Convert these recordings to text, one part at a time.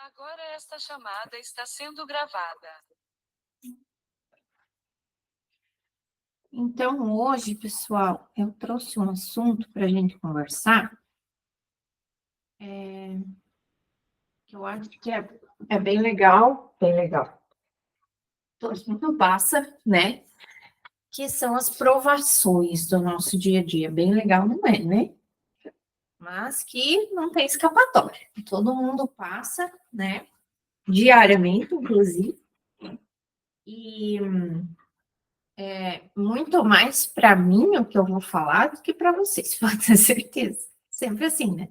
Agora esta chamada está sendo gravada. Então, hoje, pessoal, eu trouxe um assunto para a gente conversar, que eu acho que é bem legal, bem legal. Todo mundo passa, né? Que são as provações do nosso dia a dia. Bem legal, não é, né? Mas que não tem escapatória. Todo mundo passa, né? Diariamente, inclusive. E muito mais para mim o que eu vou falar do que para vocês, pode ter certeza. Sempre assim, né?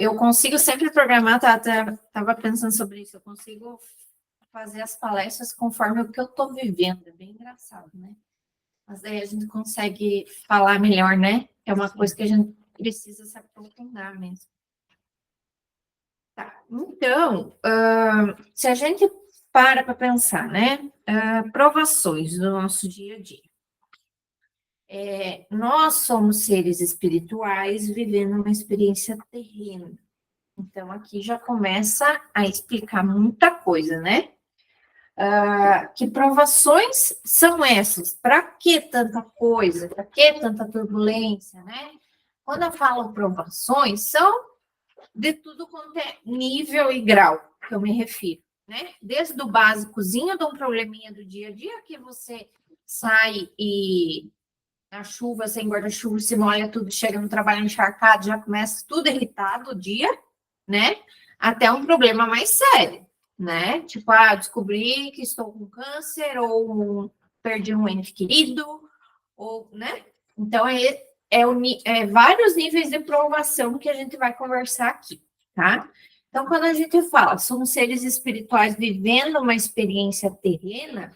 Eu consigo sempre programar, tava pensando sobre isso, eu consigo fazer as palestras conforme o que eu estou vivendo, é bem engraçado, né? Mas daí a gente consegue falar melhor, né? É uma coisa que a gente precisa se aprofundar mesmo. Tá, então, se a gente para pensar, né? Provações do nosso dia a dia. Nós somos seres espirituais vivendo uma experiência terrena. Então, aqui já começa a explicar muita coisa, né? Que provações são essas? Para que tanta coisa? Para que tanta turbulência, né? Quando eu falo provações, são de tudo quanto é nível e grau que eu me refiro, né? Desde o básicozinho de um probleminha do dia a dia, que você sai e na chuva, sem guarda-chuva, se molha tudo, chega no trabalho encharcado, já começa tudo irritado o dia, né? Até um problema mais sério, né? Tipo, descobri que estou com câncer, ou perdi um ente querido, ou, né? Então, vários níveis de provação que a gente vai conversar aqui, tá? Então, quando a gente fala, somos seres espirituais vivendo uma experiência terrena,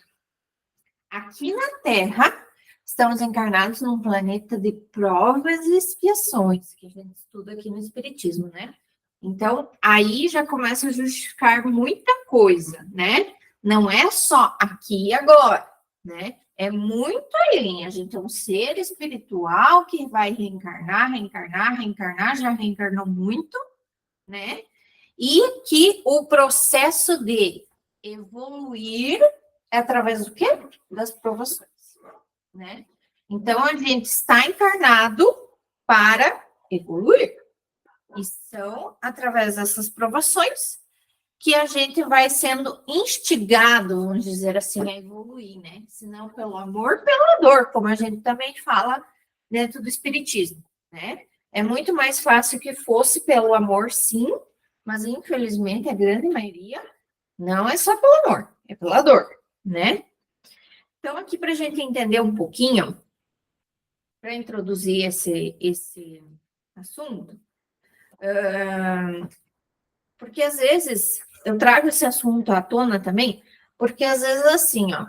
aqui na Terra, estamos encarnados num planeta de provas e expiações, que a gente estuda aqui no Espiritismo, né? Então, aí já começa a justificar muita coisa, né? Não é só aqui e agora, né? É muito além. A gente é um ser espiritual que vai reencarnar, reencarnar, reencarnar, já reencarnou muito, né? E que o processo de evoluir é através do quê? Das provações, né? Então, a gente está encarnado para evoluir. E são através dessas provações que a gente vai sendo instigado, vamos dizer assim, a evoluir, né? Se não pelo amor, pela dor, como a gente também fala dentro do Espiritismo, né? É muito mais fácil que fosse pelo amor, sim, mas infelizmente a grande maioria não é só pelo amor, é pela dor, né? Então, aqui para a gente entender um pouquinho, para introduzir esse assunto, porque às vezes eu trago esse assunto à tona também, porque às vezes assim, ó,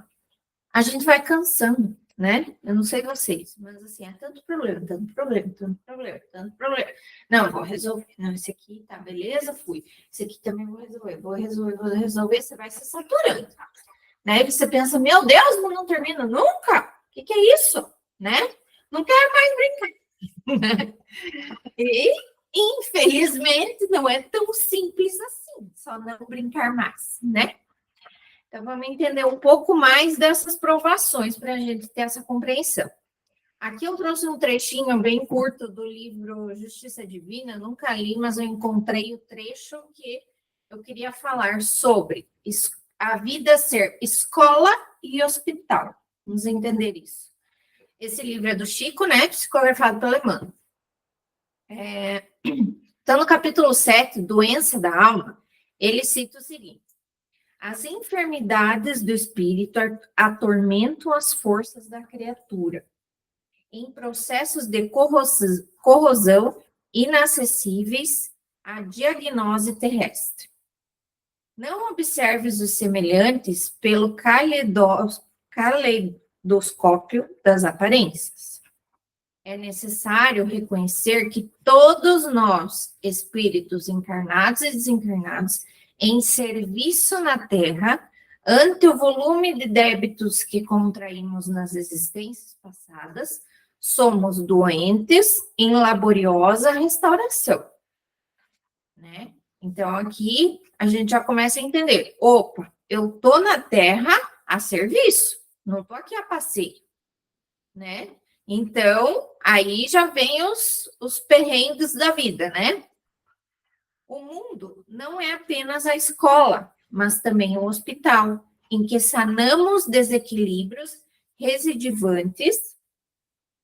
a gente vai cansando, né? Eu não sei vocês, mas assim, é tanto problema, tanto problema, tanto problema, tanto problema. Não, vou resolver. Não, esse aqui tá, beleza, fui. Esse aqui também vou resolver, você vai se saturando. Né? E você pensa, meu Deus, não termina nunca? O que é isso? Né? Não quero mais brincar. E, infelizmente, não é tão simples assim, só não brincar mais, né? Então, vamos entender um pouco mais dessas provações para a gente ter essa compreensão. Aqui eu trouxe um trechinho bem curto do livro Justiça Divina, eu nunca li, mas eu encontrei o trecho que eu queria falar sobre a vida ser escola e hospital. Vamos entender isso. Esse livro é do Chico, né? Psicografado pelo Emmanuel. Então, no capítulo 7, Doença da Alma, ele cita o seguinte: as enfermidades do espírito atormentam as forças da criatura em processos de corrosão inacessíveis à diagnose terrestre. Não observes os semelhantes pelo caleidoscópio das aparências. É necessário reconhecer que todos nós, espíritos encarnados e desencarnados, em serviço na Terra, ante o volume de débitos que contraímos nas existências passadas, somos doentes em laboriosa restauração, né? Então, aqui a gente já começa a entender. Opa, eu tô na Terra a serviço, não tô aqui a passeio, né? Então, aí já vem os perrengues da vida, né? O mundo não é apenas a escola, mas também o hospital, em que sanamos desequilíbrios residivantes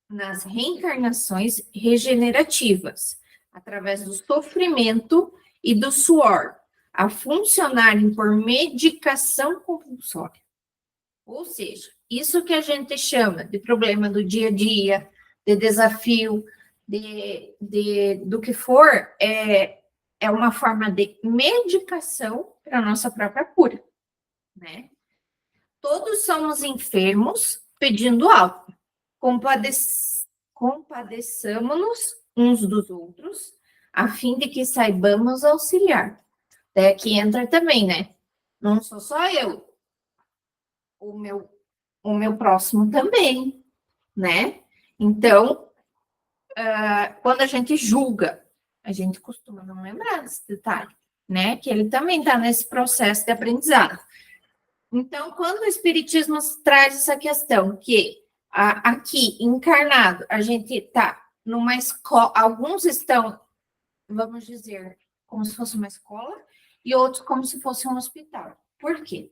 nas reencarnações regenerativas, através do sofrimento e do suor, a funcionarem por medicação compulsória. Ou seja, isso que a gente chama de problema do dia a dia, de desafio, do que for, é uma forma de medicação para a nossa própria cura, né? Todos somos enfermos pedindo alta. Compadeçamos-nos uns dos outros, a fim de que saibamos auxiliar. Até aqui entra também, né? Não sou só eu, o meu próximo também, né? Então, quando a gente julga, a gente costuma não lembrar desse detalhe, né? Que ele também está nesse processo de aprendizado. Então, quando o Espiritismo traz essa questão que aqui, encarnado, a gente está numa escola, alguns estão, vamos dizer, como se fosse uma escola, e outros como se fosse um hospital. Por quê?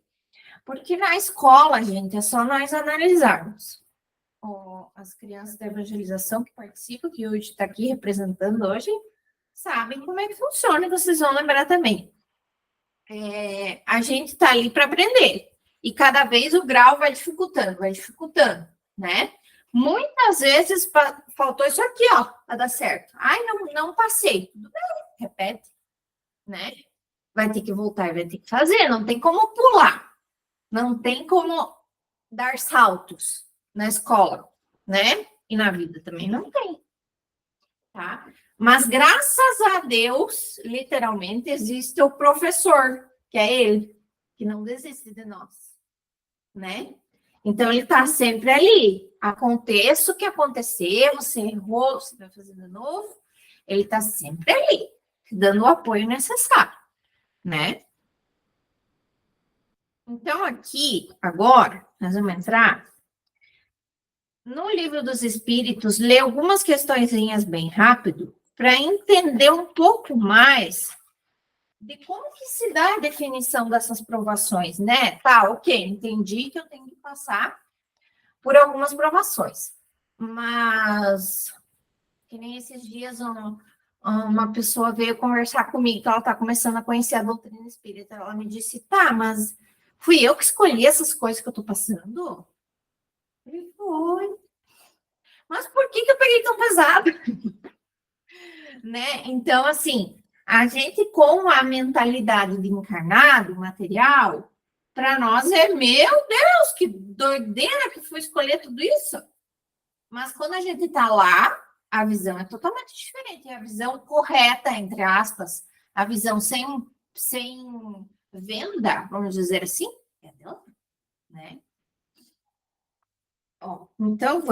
Porque na escola, gente, é só nós analisarmos. As crianças da evangelização que participam, que hoje está aqui representando hoje, sabem como é que funciona, e vocês vão lembrar também. A gente está ali para aprender. E cada vez o grau vai dificultando, né? Muitas vezes faltou isso aqui, ó, para dar certo. Ai, não passei. Tudo bem, repete, né? Vai ter que voltar, vai ter que fazer, não tem como pular. Não tem como dar saltos na escola, né? E na vida também não tem, tá? Mas graças a Deus, literalmente, existe o professor, que é ele, que não desiste de nós, né? Então, ele está sempre ali. Aconteça o que acontecer, você errou, você vai fazer de novo, ele está sempre ali, dando o apoio necessário, né? Então, aqui, agora, nós vamos entrar no Livro dos Espíritos, ler algumas questõezinhas bem rápido, para entender um pouco mais de como que se dá a definição dessas provações, né? Tá, ok, entendi que eu tenho que passar por algumas provações, mas que nem esses dias uma pessoa veio conversar comigo, que ela está começando a conhecer a doutrina espírita, ela me disse, tá, mas fui eu que escolhi essas coisas que eu estou passando? Ele foi. Mas por que eu peguei tão pesado? Né? Então, assim, a gente com a mentalidade de encarnado, material, para nós é, meu Deus, que doideira que foi escolher tudo isso. Mas quando a gente está lá, a visão é totalmente diferente. É a visão correta, entre aspas, a visão sem venda, vamos dizer assim, é de outra, né? Ó, então,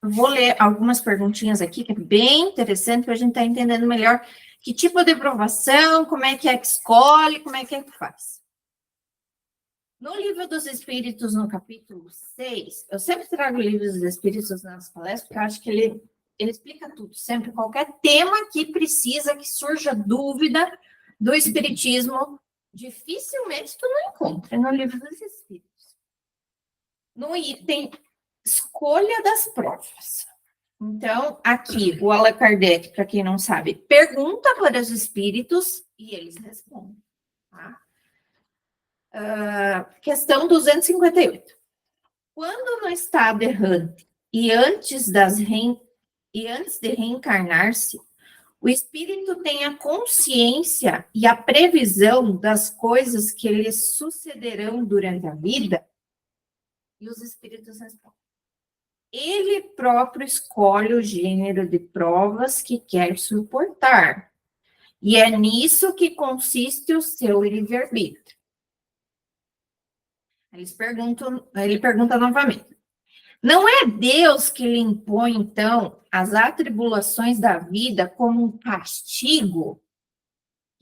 vou ler algumas perguntinhas aqui, que é bem interessante, para a gente estar entendendo melhor que tipo de aprovação, como é que escolhe, como é que faz. No Livro dos Espíritos, no capítulo 6, eu sempre trago o Livro dos Espíritos nas palestras, porque eu acho que ele explica tudo, sempre qualquer tema que precisa, que surja dúvida do Espiritismo, dificilmente tu não encontra no Livro dos Espíritos. No item escolha das provas. Então, aqui, o Allan Kardec, para quem não sabe, pergunta para os espíritos e eles respondem. Tá? Questão 258. Quando no estado errante e antes de reencarnar-se, o espírito tem a consciência e a previsão das coisas que lhe sucederão durante a vida? E os espíritos respondem. Ele próprio escolhe o gênero de provas que quer suportar. E é nisso que consiste o seu livre-arbítrio. Ele pergunta novamente. Não é Deus que lhe impõe, então, as atribulações da vida como um castigo?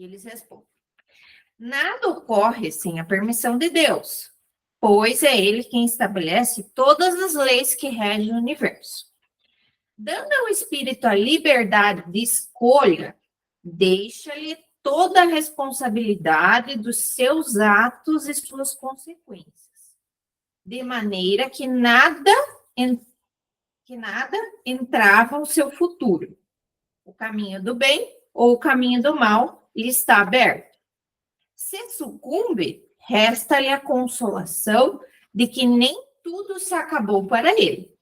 E eles respondem: nada ocorre sem a permissão de Deus, pois é Ele quem estabelece todas as leis que regem o universo. Dando ao espírito a liberdade de escolha, deixa-lhe toda a responsabilidade dos seus atos e suas consequências, de maneira que nada entrava o seu futuro. O caminho do bem ou o caminho do mal lhe está aberto. Se sucumbe, resta-lhe a consolação de que nem tudo se acabou para ele.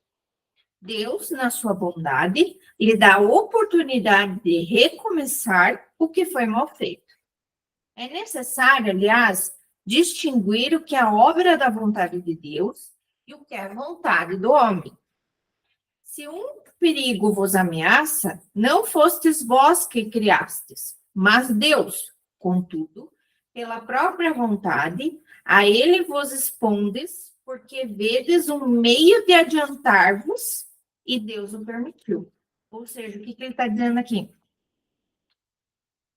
Deus, na sua bondade, lhe dá a oportunidade de recomeçar o que foi mal feito. É necessário, aliás, distinguir o que é a obra da vontade de Deus e o que é a vontade do homem. Se um perigo vos ameaça, não fostes vós que criastes, mas Deus. Contudo, pela própria vontade, a ele vos expondes, porque vedes um meio de adiantar-vos, e Deus o permitiu. Ou seja, o que ele está dizendo aqui?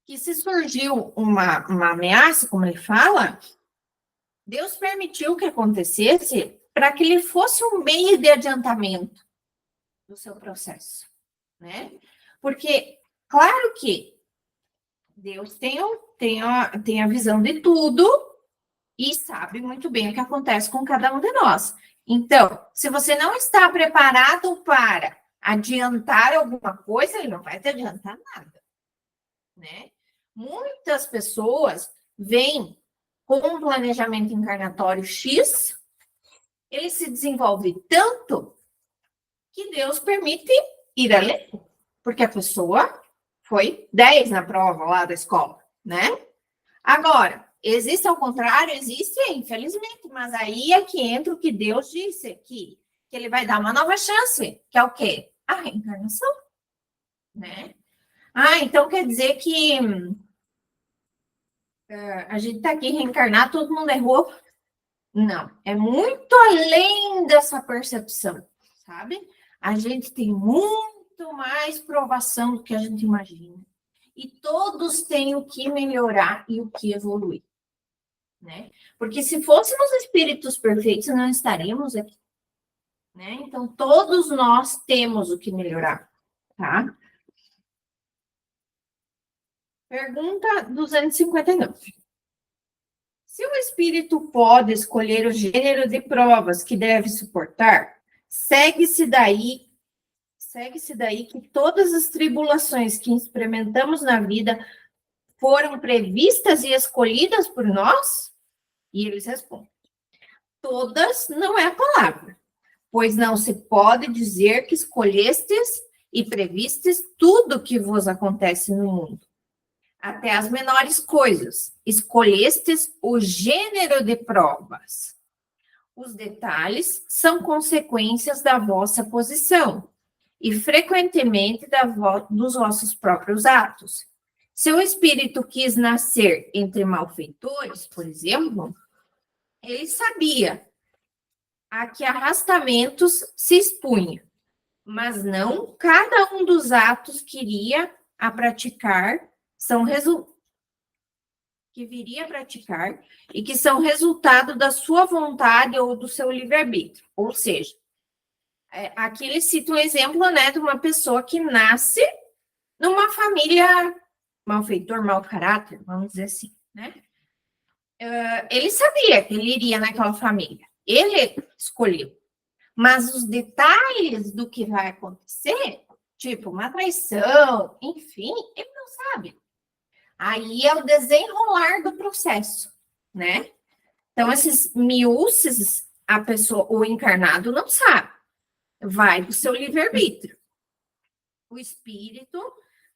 Que se surgiu uma ameaça, como ele fala, Deus permitiu que acontecesse para que ele fosse um meio de adiantamento do seu processo, né? Porque, claro que Deus tem a visão de tudo e sabe muito bem o que acontece com cada um de nós. Então, se você não está preparado para adiantar alguma coisa, ele não vai te adiantar nada, né? Muitas pessoas vêm com um planejamento encarnatório X, ele se desenvolve tanto que Deus permite ir além, porque a pessoa foi 10 na prova lá da escola, né? Agora, existe ao contrário? Existe, infelizmente, mas aí é que entra o que Deus disse aqui, que ele vai dar uma nova chance, que é o quê? A reencarnação, né? Então quer dizer que a gente está aqui reencarnado, todo mundo errou? Não, é muito além dessa percepção, sabe? A gente tem muito mais provação do que a gente imagina. E todos têm o que melhorar e o que evoluir, né? Porque se fôssemos espíritos perfeitos, não estaríamos aqui, né? Então, todos nós temos o que melhorar, tá? Pergunta 259. Se o espírito pode escolher o gênero de provas que deve suportar, segue-se daí que todas as tribulações que experimentamos na vida foram previstas e escolhidas por nós? E eles respondem: todas não é a palavra, pois não se pode dizer que escolhestes e previstes tudo que vos acontece no mundo. Até as menores coisas, escolhestes o gênero de provas. Os detalhes são consequências da vossa posição e, frequentemente, dos vossos próprios atos. Se o espírito quis nascer entre malfeitores, por exemplo, ele sabia a que arrastamentos se expunha, mas não cada um dos atos que viria a praticar e que são resultado da sua vontade ou do seu livre-arbítrio. Ou seja, aqui ele cita um exemplo, né, de uma pessoa que nasce numa família malfeitor, mau caráter, vamos dizer assim, né? Ele sabia que ele iria naquela família. Ele escolheu. Mas os detalhes do que vai acontecer, tipo uma traição, enfim, ele não sabe. Aí é o desenrolar do processo, né? Então, esses miúces, a pessoa, o encarnado não sabe. Vai do seu livre-arbítrio. O espírito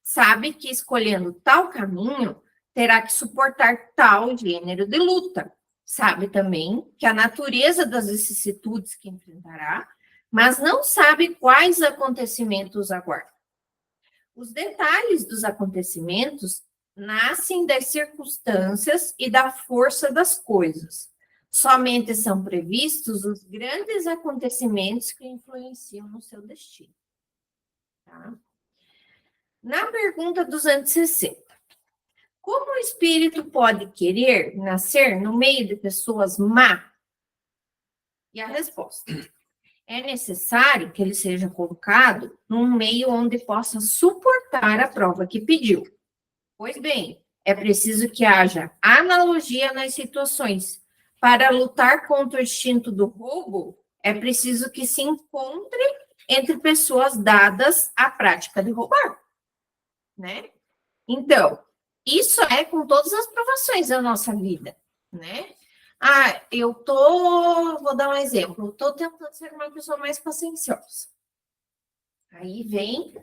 sabe que escolhendo tal caminho, terá que suportar tal gênero de luta. Sabe também que a natureza das vicissitudes que enfrentará, mas não sabe quais acontecimentos aguardam. Os detalhes dos acontecimentos nascem das circunstâncias e da força das coisas. Somente são previstos os grandes acontecimentos que influenciam no seu destino. Tá? Na pergunta 260, Como o espírito pode querer nascer no meio de pessoas má? E a resposta: é necessário que ele seja colocado num meio onde possa suportar a prova que pediu. Pois bem, é preciso que haja analogia nas situações. Para lutar contra o instinto do roubo, é preciso que se encontre entre pessoas dadas à prática de roubar, né? Então, isso é com todas as provações da nossa vida, né? Vou dar um exemplo, eu tô tentando ser uma pessoa mais pacienciosa. Aí vem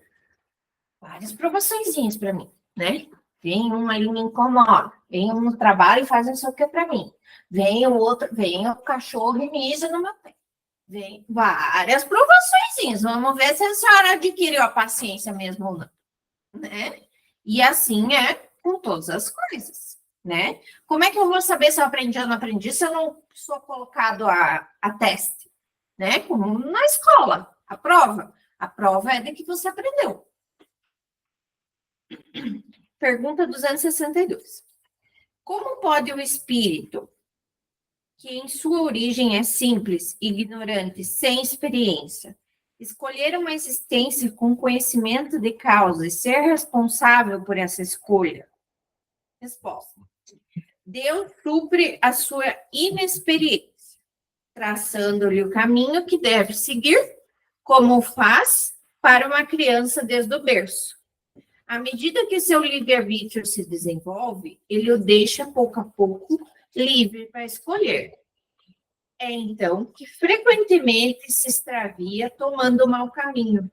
várias provaçõezinhas para mim, né? Vem um ali me incomoda, vem um no trabalho e faz não sei o que para mim. Vem o outro, vem o cachorro e mija no meu pé. Vem várias provaçõezinhas. Vamos ver se a senhora adquiriu a paciência mesmo ou não, né? E assim é com todas as coisas, né? Como é que eu vou saber se eu aprendi ou não aprendi se eu não sou colocado a teste, né? Como na escola, a prova. A prova é de que você aprendeu. Pergunta 262. Como pode o espírito, que em sua origem é simples, ignorante, sem experiência, escolher uma existência com conhecimento de causa e ser responsável por essa escolha? Resposta: Deus supre a sua inexperiência, traçando-lhe o caminho que deve seguir, como faz para uma criança desde o berço. À medida que seu livre-arbítrio se desenvolve, ele o deixa pouco a pouco livre para escolher. É então que frequentemente se extravia tomando o mau caminho.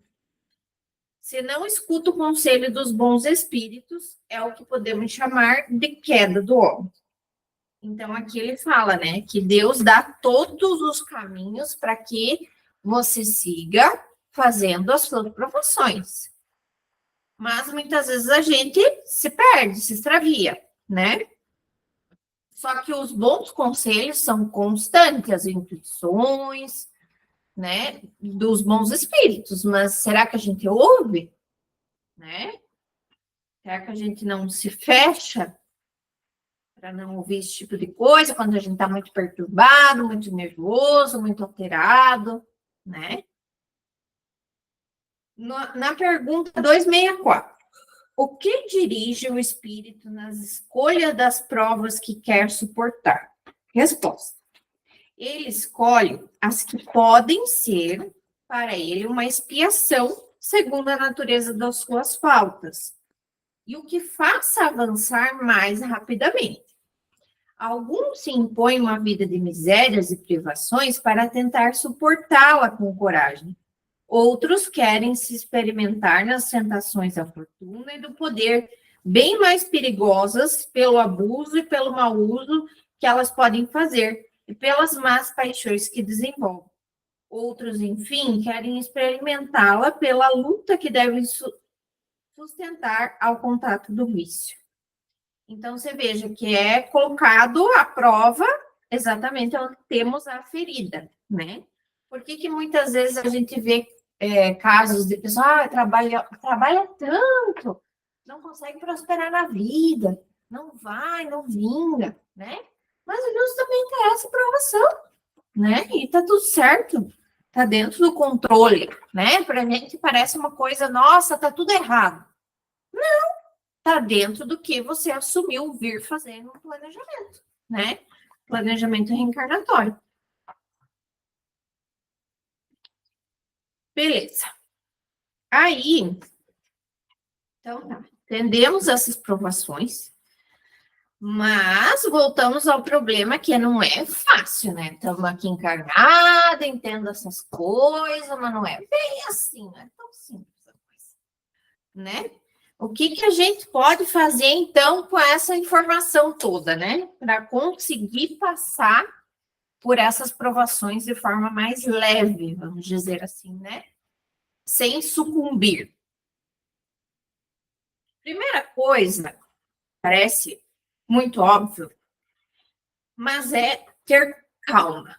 Se não escuta o conselho dos bons espíritos, é o que podemos chamar de queda do homem. Então, aqui ele fala, né, que Deus dá todos os caminhos para que você siga fazendo as suas provações. Mas muitas vezes a gente se perde, se extravia, né? Só que os bons conselhos são constantes, as intuições, né, dos bons espíritos. Mas será que a gente ouve, né? Será que a gente não se fecha para não ouvir esse tipo de coisa quando a gente está muito perturbado, muito nervoso, muito alterado, né? Na pergunta 264. O que dirige o espírito nas escolhas das provas que quer suportar? Resposta: ele escolhe as que podem ser para ele uma expiação segundo a natureza das suas faltas e o que faça avançar mais rapidamente. Alguns se impõem uma vida de misérias e privações para tentar suportá-la com coragem. Outros querem se experimentar nas tentações da fortuna e do poder, bem mais perigosas pelo abuso e pelo mau uso que elas podem fazer, e pelas más paixões que desenvolvem. Outros, enfim, querem experimentá-la pela luta que devem sustentar ao contato do vício. Então, você veja que é colocado à prova exatamente onde temos a ferida, né? Por que muitas vezes a gente vê casos de pessoa trabalha tanto, não consegue prosperar na vida, não vai, não vinga, né? Mas Deus também quer essa provação, né? E tá tudo certo, tá dentro do controle, né? Pra gente parece uma coisa, nossa, tá tudo errado. Não, tá dentro do que você assumiu vir fazer no planejamento, né? Planejamento reencarnatório. Beleza. Aí, então tá, entendemos essas provações, mas voltamos ao problema que não é fácil, né? Estamos aqui encarnada, entendo essas coisas, mas não é bem assim, não é tão simples a coisa, né? O que a gente pode fazer, então, com essa informação toda, né? Para conseguir passar por essas provações de forma mais leve, vamos dizer assim, né? Sem sucumbir. Primeira coisa, parece muito óbvio, mas é ter calma,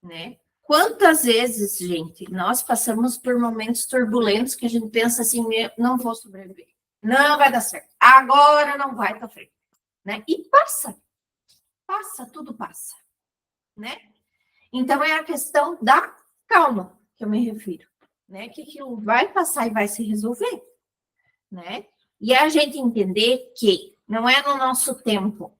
né? Quantas vezes, gente, nós passamos por momentos turbulentos que a gente pensa assim, não vou sobreviver, não vai dar certo. agora não vai sofrer, né? E passa, tudo passa, né? Então, é a questão da calma que eu me refiro, né? Que aquilo vai passar e vai se resolver, né? E a gente entender que não é no nosso tempo,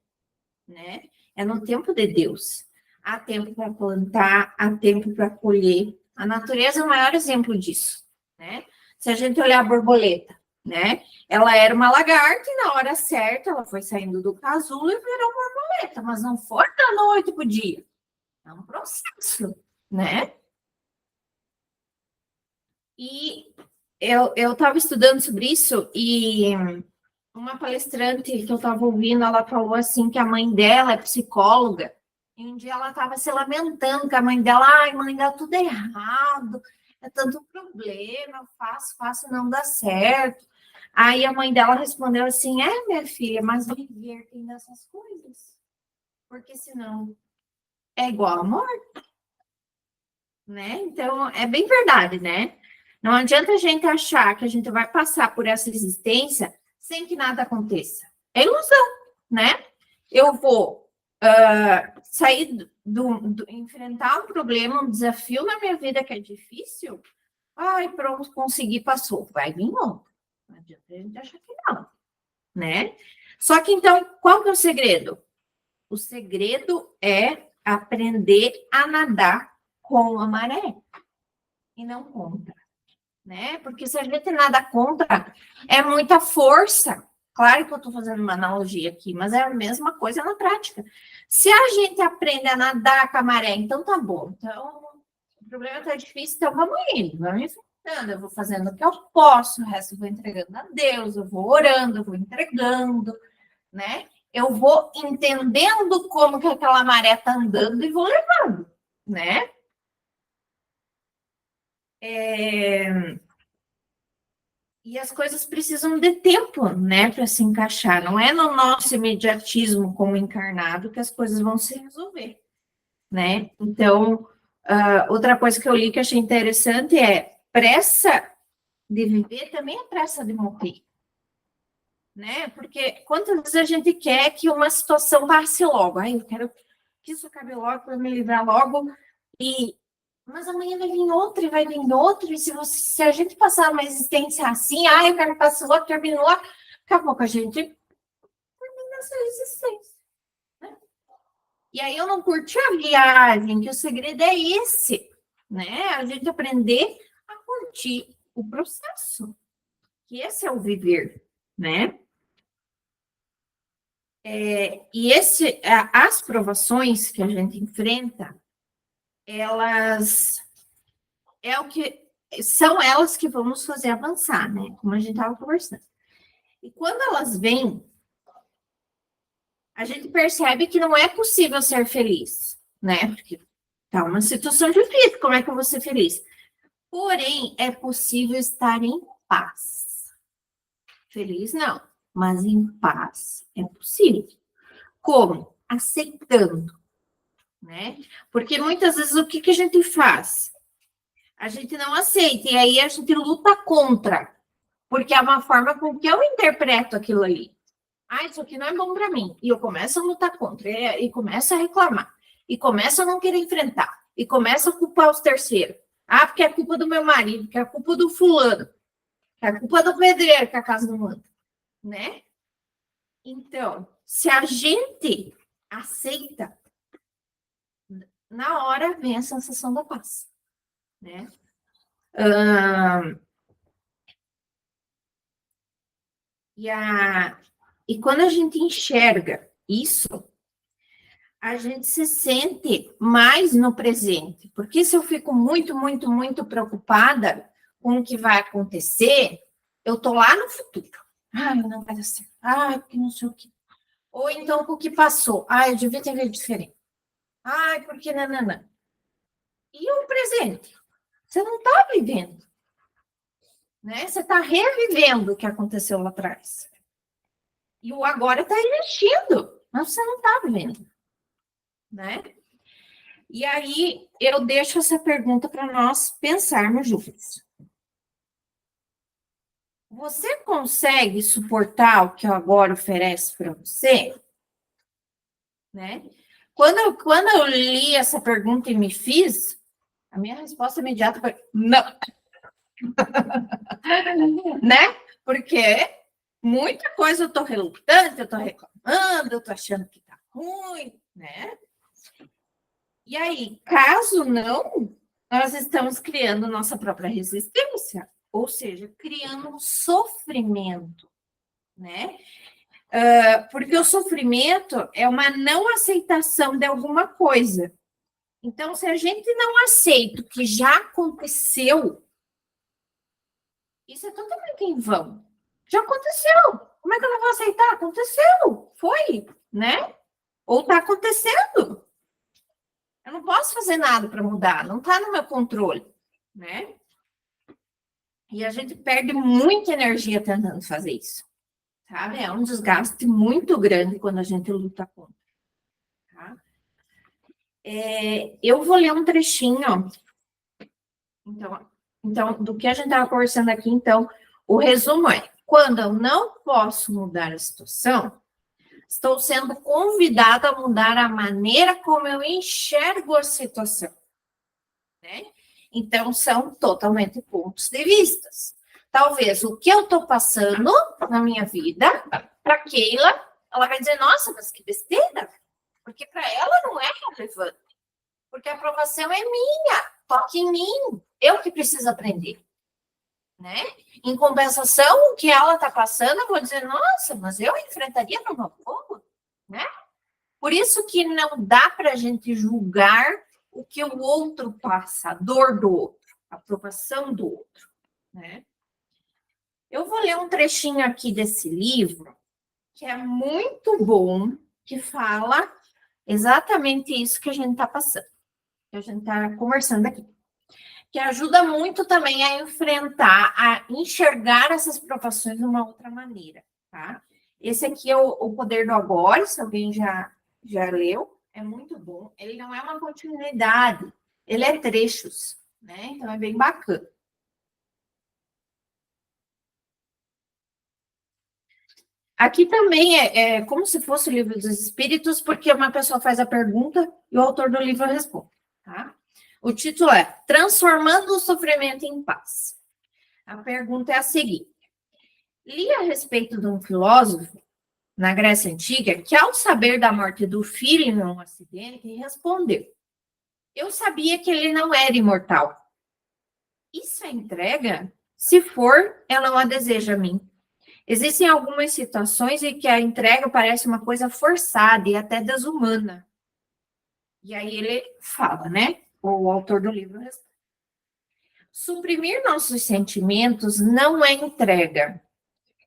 né? É no tempo de Deus. Há tempo para plantar, há tempo para colher. A natureza é o maior exemplo disso, né? Se a gente olhar a borboleta, né? Ela era uma lagarta e na hora certa ela foi saindo do casulo e virou borboleta, mas não foi da noite para o dia. É um processo, né? E eu estava estudando sobre isso e uma palestrante que eu estava ouvindo, ela falou assim que a mãe dela é psicóloga, e um dia ela estava se lamentando que a mãe dela, ai, mãe, dá tudo errado, é tanto problema, faço, não dá certo. Aí a mãe dela respondeu assim, minha filha, mas viver tem dessas coisas, porque senão é igual a morte, né? Então, é bem verdade, né? Não adianta a gente achar que a gente vai passar por essa existência sem que nada aconteça. É ilusão, né? Eu vou sair enfrentar um problema, um desafio na minha vida que é difícil. Ai, pronto, consegui, passou. Vai vir outro. Não adianta a gente achar que não, né? Só que então, qual que é o segredo? O segredo é aprender a nadar com a maré e não contra, né? Porque se a gente nada contra, é muita força. Claro que eu estou fazendo uma analogia aqui, mas é a mesma coisa na prática. Se a gente aprende a nadar com a maré, então tá bom. Então, o problema está difícil, então vamos indo, vamos enfrentando. Eu vou fazendo o que eu posso, o resto eu vou entregando a Deus, eu vou orando, eu vou entregando, né? Eu vou entendendo como que aquela maré está andando e vou levando, né? E as coisas precisam de tempo, né, para se encaixar. Não é no nosso imediatismo como encarnado que as coisas vão se resolver, né? Então, outra coisa que eu li que achei interessante é pressa de viver também é pressa de morrer, né? Porque quantas vezes a gente quer que uma situação passe logo? Ai, eu quero que isso acabe logo para me livrar logo. Mas amanhã vai vir outra e vai vir outra, e se a gente passar uma existência assim, eu quero que passe logo, termine logo, daqui a pouco a gente termina essa existência, né? E aí eu não curti a viagem, que o segredo é esse, né? A gente aprender a curtir o processo, que esse é o viver, né? E as provações que a gente enfrenta, elas são elas que vão nos fazer avançar, né? Como a gente estava conversando. E quando elas vêm, a gente percebe que não é possível ser feliz, né? Porque tá uma situação difícil, como é que eu vou ser feliz? Porém, é possível estar em paz. Feliz não, mas em paz é possível. Como? Aceitando, né? Porque muitas vezes o que a gente faz? A gente não aceita, e aí a gente luta contra, porque é uma forma com que eu interpreto aquilo ali. Isso aqui não é bom para mim. E eu começo a lutar contra, e começo a reclamar, e começo a não querer enfrentar, e começo a culpar os terceiros. Porque é culpa do meu marido, que é culpa do fulano, que é culpa do pedreiro que a casa não anda, né? Então, se a gente aceita, na hora vem a sensação da paz, né? E quando a gente enxerga isso, a gente se sente mais no presente. Porque se eu fico muito, muito, muito preocupada com o que vai acontecer, eu tô lá no futuro. Não vai dar certo. Porque não sei o quê. Ou então com o que passou. Eu devia ter feito diferente. Porque não. E o presente? Você não está vivendo, né? Você está revivendo o que aconteceu lá atrás. E o agora está existindo, mas você não está vivendo, né? E aí eu deixo essa pergunta para nós pensarmos juntos. Você consegue suportar o que eu agora ofereço para você? Né? Quando eu li essa pergunta e me fiz, a minha resposta imediata foi não, né? Porque muita coisa eu tô relutante, eu tô reclamando, eu tô achando que tá ruim, né? E aí, caso não, nós estamos criando nossa própria resistência, ou seja, criando um sofrimento, né? Porque o sofrimento é uma não aceitação de alguma coisa. Então, se a gente não aceita o que já aconteceu, isso é totalmente em vão. Já aconteceu. Como é que eu não vou aceitar? Aconteceu. Foi, né? Ou está acontecendo. Eu não posso fazer nada para mudar. Não está no meu controle, né? E a gente perde muita energia tentando fazer isso, sabe? É um desgaste muito grande quando a gente luta contra, tá? Eu vou ler um trechinho, ó. Então, do que a gente estava conversando aqui, então, o resumo é: quando eu não posso mudar a situação, estou sendo convidada a mudar a maneira como eu enxergo a situação, né? Então, são totalmente pontos de vistas. Talvez o que eu estou passando na minha vida, para Keila, ela vai dizer, nossa, mas que besteira, porque para ela não é relevante, porque a aprovação é minha, toque em mim, eu que preciso aprender, né? Em compensação, o que ela está passando, eu vou dizer, nossa, mas eu enfrentaria no meu povo, né? Por isso que não dá para a gente julgar o que o outro passa, a dor do outro, a aprovação do outro, né? Eu vou ler um trechinho aqui desse livro, que é muito bom, que fala exatamente isso que a gente está passando, que a gente está conversando aqui. Que ajuda muito também a enfrentar, a enxergar essas provações de uma outra maneira, tá? Esse aqui é o Poder do Agora, se alguém já leu, é muito bom. Ele não é uma continuidade, ele é trechos, né? Então é bem bacana. Aqui também é como se fosse o livro dos espíritos, porque uma pessoa faz a pergunta e o autor do livro responde, tá? O título é Transformando o Sofrimento em Paz. A pergunta é a seguinte: li a respeito de um filósofo na Grécia Antiga que, ao saber da morte do filho em um acidente, respondeu: eu sabia que ele não era imortal. Isso é entrega? Se for, ela não a deseja a mim. Existem algumas situações em que a entrega parece uma coisa forçada e até desumana. E aí ele fala, né? O autor do livro responde: suprimir nossos sentimentos não é entrega.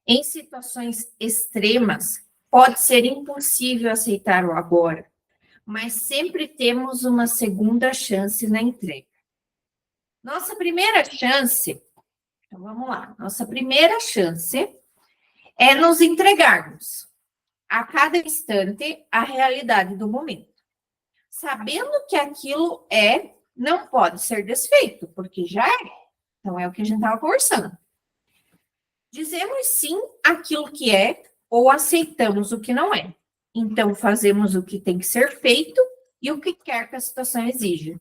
Em situações extremas, pode ser impossível aceitar o agora, mas sempre temos uma segunda chance na entrega. Nossa primeira chance, então vamos lá, nossa primeira chance é nos entregarmos a cada instante à realidade do momento, sabendo que aquilo não pode ser desfeito, porque já é. Então é o que a gente estava conversando. Dizemos sim àquilo que é ou aceitamos o que não é. Então, fazemos o que tem que ser feito e o que quer que a situação exija.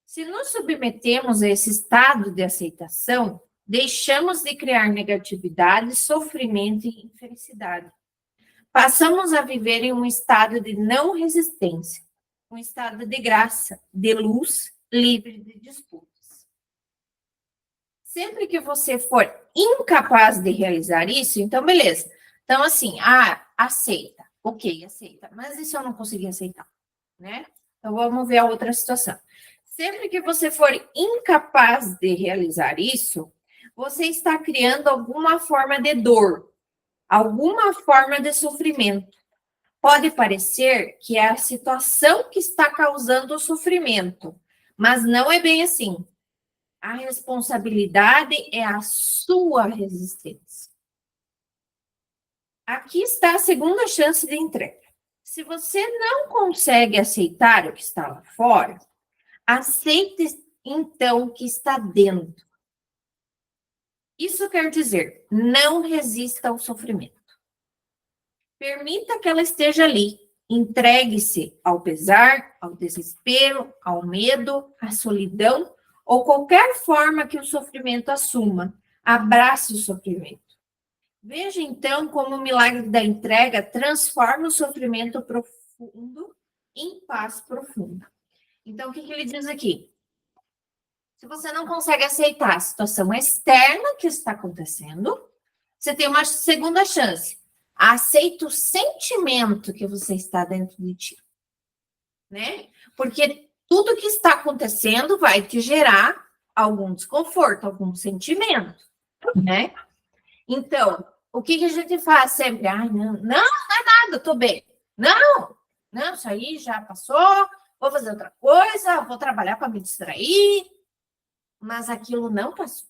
Se nos submetemos a esse estado de aceitação, deixamos de criar negatividade, sofrimento e infelicidade. Passamos a viver em um estado de não resistência, um estado de graça, de luz, livre de disputas. Sempre que você for incapaz de realizar isso, então beleza. Então, assim, aceita. Ok, aceita. Mas e se eu não conseguir aceitar? Né? Então, vamos ver a outra situação. Sempre que você for incapaz de realizar isso, você está criando alguma forma de dor, alguma forma de sofrimento. Pode parecer que é a situação que está causando o sofrimento, mas não é bem assim. A responsabilidade é a sua resistência. Aqui está a segunda chance de entrega. Se você não consegue aceitar o que está lá fora, aceite então o que está dentro. Isso quer dizer, não resista ao sofrimento. Permita que ela esteja ali. Entregue-se ao pesar, ao desespero, ao medo, à solidão, ou qualquer forma que o sofrimento assuma. Abrace o sofrimento. Veja, então, como o milagre da entrega transforma o sofrimento profundo em paz profunda. Então, o que ele diz aqui? Se você não consegue aceitar a situação externa que está acontecendo, você tem uma segunda chance. Aceita o sentimento que você está dentro de ti, né? Porque tudo que está acontecendo vai te gerar algum desconforto, algum sentimento, né? Então, o que a gente faz sempre? Ai, não é nada, tô bem. Não, isso aí já passou, vou fazer outra coisa, vou trabalhar para me distrair. Mas aquilo não passou.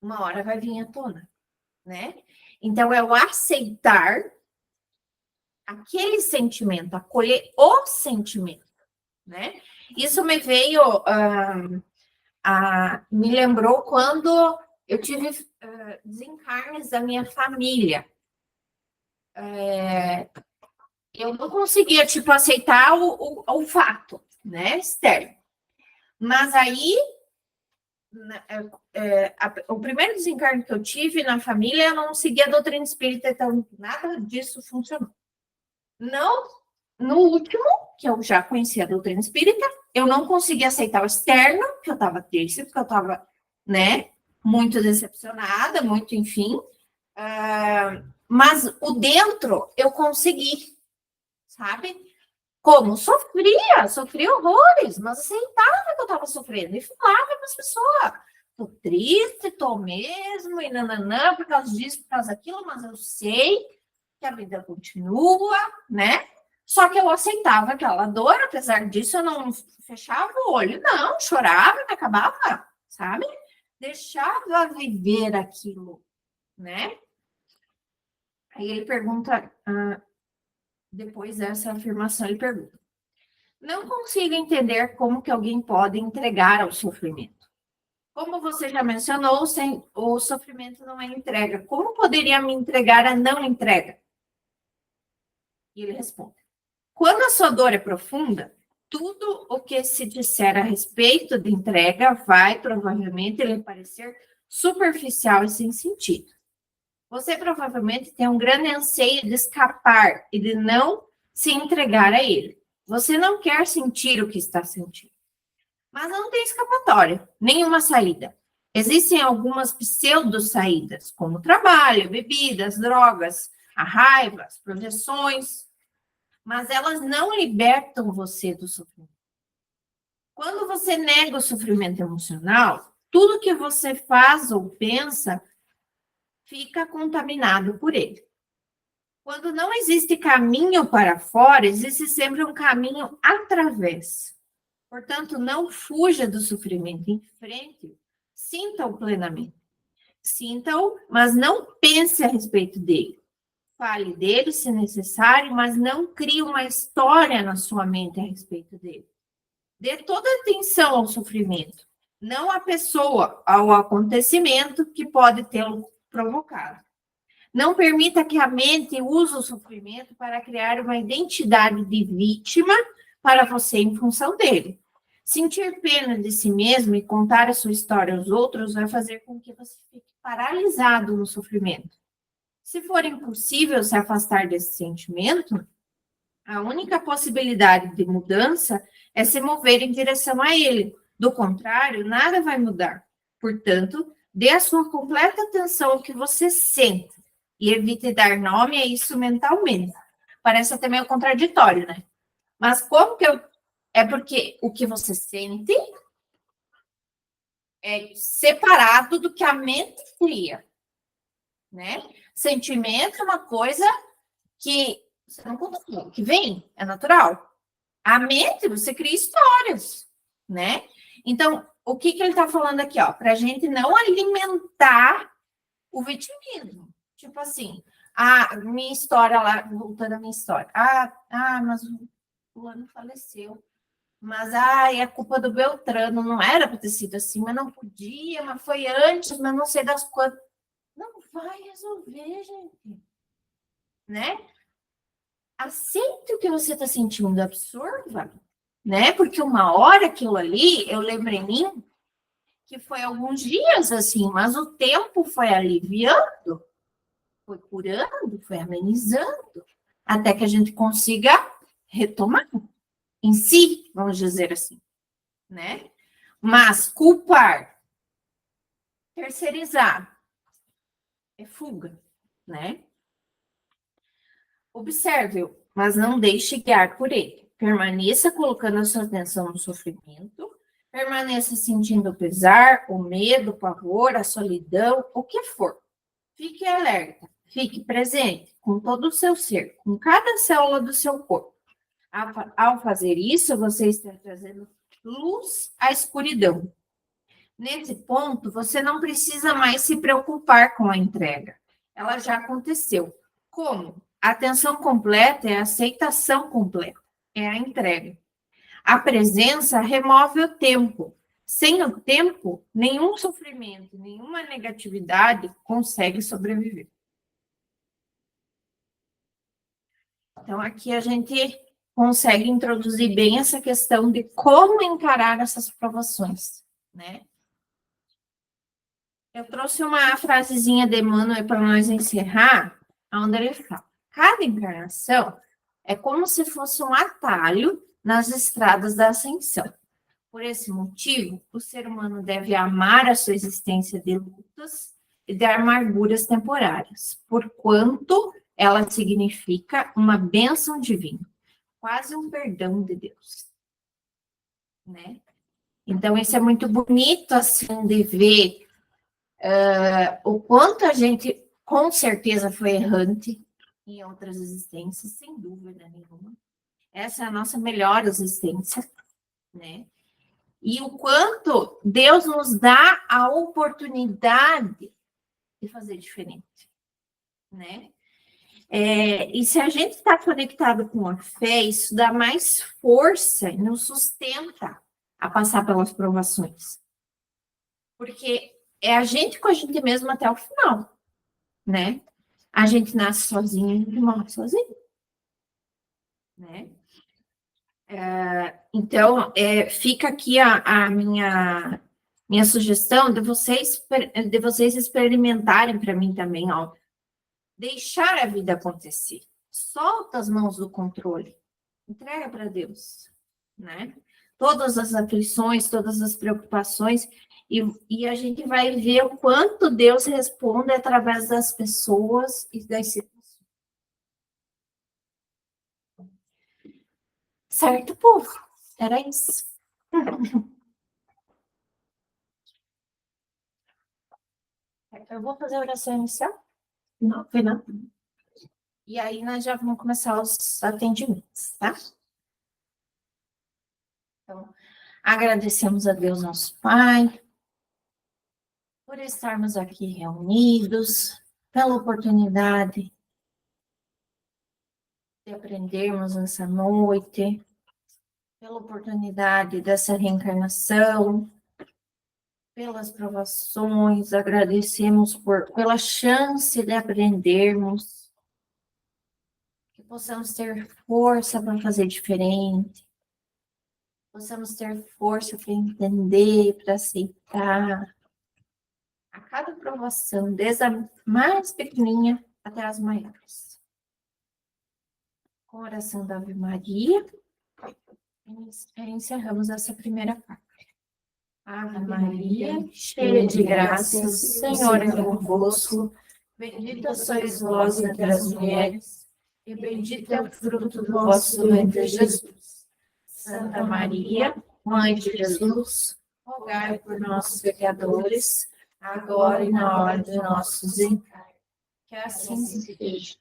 Uma hora vai vir à tona, né? Então, é o aceitar aquele sentimento, acolher o sentimento, né? Isso me veio, me lembrou quando eu tive desencarnes da minha família. Eu não conseguia, tipo, aceitar o fato, né, externo. Mas aí, o primeiro desencarne que eu tive na família, eu não seguia a doutrina espírita, então nada disso funcionou. Não, no último, que eu já conhecia a doutrina espírita, eu não conseguia aceitar o externo, que eu estava triste, porque eu estava, né, muito decepcionada, muito, enfim. Mas o dentro, eu consegui, sabe? Como? Sofria horrores, mas aceitava que eu estava sofrendo e falava para as pessoas: tô triste, tô mesmo, e nananã, por causa disso, por causa daquilo, mas eu sei que a vida continua, né? Só que eu aceitava aquela dor, apesar disso, eu não fechava o olho, não, chorava, me acabava, sabe? Deixava viver aquilo, né? Aí ele pergunta, depois dessa afirmação, ele pergunta: não consigo entender como que alguém pode entregar ao sofrimento. Como você já mencionou, o sofrimento não é entrega. Como poderia me entregar a não entrega? E ele responde: quando a sua dor é profunda, tudo o que se disser a respeito de entrega vai provavelmente lhe parecer superficial e sem sentido. Você provavelmente tem um grande anseio de escapar e de não se entregar a ele. Você não quer sentir o que está sentindo. Mas não tem escapatória, nenhuma saída. Existem algumas pseudo-saídas, como trabalho, bebidas, drogas, a raiva, as projeções, mas elas não libertam você do sofrimento. Quando você nega o sofrimento emocional, tudo que você faz ou pensa fica contaminado por ele. Quando não existe caminho para fora, existe sempre um caminho através. Portanto, não fuja do sofrimento, enfrente-o, sinta-o plenamente. Sinta-o, mas não pense a respeito dele. Fale dele se necessário, mas não crie uma história na sua mente a respeito dele. Dê toda atenção ao sofrimento, não à pessoa, ao acontecimento que pode tê-lo provocado. Não permita que a mente use o sofrimento para criar uma identidade de vítima para você em função dele. Sentir pena de si mesmo e contar a sua história aos outros vai fazer com que você fique paralisado no sofrimento. Se for impossível se afastar desse sentimento, a única possibilidade de mudança é se mover em direção a ele. Do contrário, nada vai mudar. Portanto, dê a sua completa atenção ao que você sente e evite dar nome a isso mentalmente. Parece até meio contraditório, né? Mas como que eu... É porque o que você sente é separado do que a mente cria, né? Sentimento é uma coisa que você não controla, que vem, é natural. A mente, você cria histórias, né? Então, o que ele está falando aqui, ó? Para a gente não alimentar o vitimismo. Tipo assim, a minha história lá, voltando à minha história. Mas o fulano faleceu. Mas, é culpa do Beltrano, não era para ter sido assim, mas não podia, mas foi antes, mas não sei das quantas. vai resolver, gente. Né? Aceite o que você está sentindo, absorva, né? Porque uma hora aquilo ali, eu lembro em mim, que foi alguns dias assim, mas o tempo foi aliviando, foi curando, foi amenizando, até que a gente consiga retomar em si, vamos dizer assim, né? Mas culpar, terceirizar, é fuga, né? Observe-o, mas não deixe guiar por ele. Permaneça colocando a sua atenção no sofrimento, permaneça sentindo o pesar, o medo, o pavor, a solidão, o que for. Fique alerta, fique presente com todo o seu ser, com cada célula do seu corpo. Ao fazer isso, você está trazendo luz à escuridão. Nesse ponto, você não precisa mais se preocupar com a entrega. Ela já aconteceu. Como? A atenção completa é a aceitação completa, é a entrega. A presença remove o tempo. Sem o tempo, nenhum sofrimento, nenhuma negatividade consegue sobreviver. Então, aqui a gente consegue introduzir bem essa questão de como encarar essas provações, né? Eu trouxe uma frasezinha de Emmanuel para nós encerrar, onde ele fala: cada encarnação é como se fosse um atalho nas estradas da ascensão. Por esse motivo, o ser humano deve amar a sua existência de lutas e de amarguras temporárias, porquanto ela significa uma bênção divina, quase um perdão de Deus, né? Então, isso é muito bonito, assim, de ver o quanto a gente, com certeza, foi errante em outras existências, sem dúvida nenhuma. Essa é a nossa melhor existência, né? E o quanto Deus nos dá a oportunidade de fazer diferente, né? E se a gente está conectado com a fé, isso dá mais força e nos sustenta a passar pelas provações. Porque é a gente com a gente mesmo até o final, né? A gente nasce sozinho, a gente morre sozinho, né? Então, fica aqui a minha sugestão de vocês experimentarem para mim também, ó. Deixar a vida acontecer. Solta as mãos do controle. Entrega para Deus, né? Todas as aflições, todas as preocupações, e a gente vai ver o quanto Deus responde através das pessoas e das situações. Certo, povo? Era isso. Eu vou fazer a oração inicial? Não, foi não. E aí nós já vamos começar os atendimentos, tá? Então, agradecemos a Deus, nosso Pai, por estarmos aqui reunidos, pela oportunidade de aprendermos essa noite, pela oportunidade dessa reencarnação, pelas provações, agradecemos pela chance de aprendermos, que possamos ter força para fazer diferente, possamos ter força para entender, para aceitar a cada provação, desde a mais pequenininha até as maiores. Com a oração da Ave Maria, encerramos essa primeira parte. Ave Maria, cheia de graça, o Senhor é convosco. Bendita sois vós entre as mulheres, e bendito é o fruto do vosso ventre, Jesus. Santa Maria, Mãe de Jesus, rogai por nós, pecadores, agora e na hora de nossos encargos. Que assim seja.